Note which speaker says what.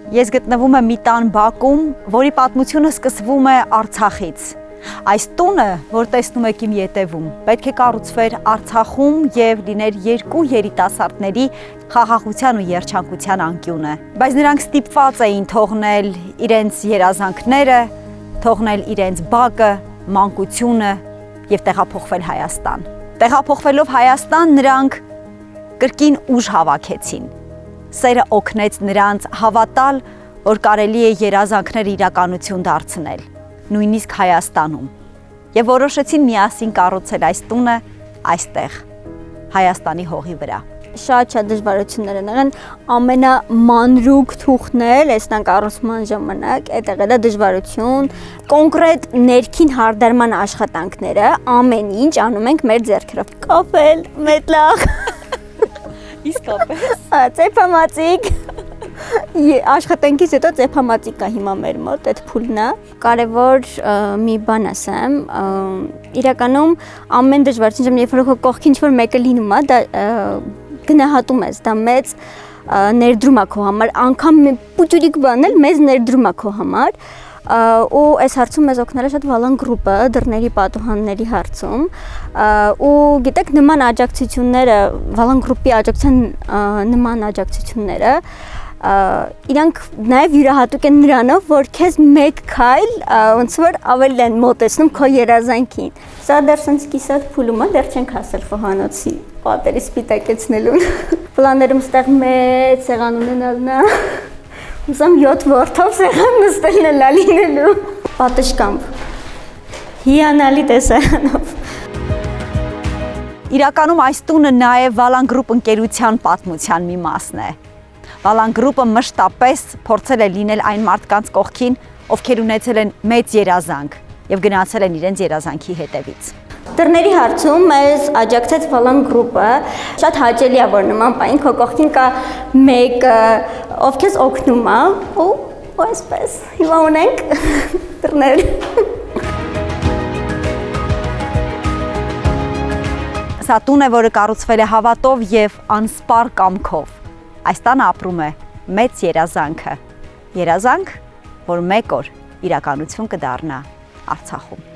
Speaker 1: Ես գտնվում եմ մի տան բակում, որի պատմությունը սկսվում է Արցախից։ Այս տունը, որ տեսնում եք իմ ետևում, պետք է կառուցվեր Արցախում եւ լիներ երկու երիտասարդների խաղաղության ու երջանկության անկյունը։ Բայց նրանք ստիպված էին թողնել իրենց երազանքները, թողնել իրենց բակը, մանկությունը եւ տեղափոխվել Հայաստան։ Տեղափոխվելով Հայաստան նրանք կրկին ուժ հավաքեցին։ Սերը օգնեց նրանց հավատալ, որ կարելի է երազանքներ իրականություն դարձնել, նույնիսկ Հայաստանում, եւ որոշեցին միասին կառուցել այս տունը այստեղ, Հայաստանի հողի վրա։
Speaker 2: Շատ դժվարություններ են եղել, ամենամանրուկ թուղթն էլ այս տան կառուցման ժամանակ այդտեղ էլ դժվարություն, կոնկրետ ներքին հարդարման աշխատանքները ամեն ինչ անում ենք մեր ձեռքերով։ Կապել, մետլախ,
Speaker 1: Իսկապես։
Speaker 2: Ծեփամածիկ։ Աշխատանքից հետո ծեփամածիկ կա հիմա մեր մոտ, այդ փուլն է։ Կարևոր մի բան ասեմ, իրականում ամեն դժվարություն ժամանակ երբ որ կողքին ինչ-որ մեկը լինում է, դա գնահատում ես, դա մեծ ներդրում է քո համար, անգամ պուճուրիկ բան էլ մեծ ներդրում է քո համար։ Ու այս հարցում մեզ օգնել է շատ Վալան գրուպը դռների պատուհանների հարցում ու գիտեք նման աջակցությունները Վալան գրուպի աջակցության նման աջակցությունները իրանք նաև յուրահատուկ են նրանով որ քեզ մեկ քայլ ոնց որ ավելի են մոտեցնում քո երազանքին սա դեռ sense կիսատ փուլում է դեռ չենք հասել խոհանոցի պատերի սպիտակեցնելուն պլաններում ստեղ մեծ սեղան ունենալն է Ուսամ 7 որդով սեղան նստելն է լա լինելու պատշգամբ հիանալի տեսարանով
Speaker 1: Իրականում այս տունը նաև Վալան գրուպ ընկերության պատմության մի մասն է Վալան գրուպը մշտապես փորձել է լինել այն մարդկանց կողքին ովքեր ունեցել են մեծ երազանք եւ գնացել են իրենց երազանքի հետևից
Speaker 2: Դռների հարցում մեզ աջակցեց Վալան գրուպը, շատ հաճելի է որ նման բան քո կողքին կա մեկը, ով քեզ օգնում է, ու այսպես։ Հիմա ունենք դռներ։
Speaker 1: Սա տուն է, որը կառուցվել է հավատով եւ անսպար կամքով։ Այս տանը ապրում է մեծ երազանքը։ Երազանք, որ մեկ օր իրականություն կդառնա Արցախում։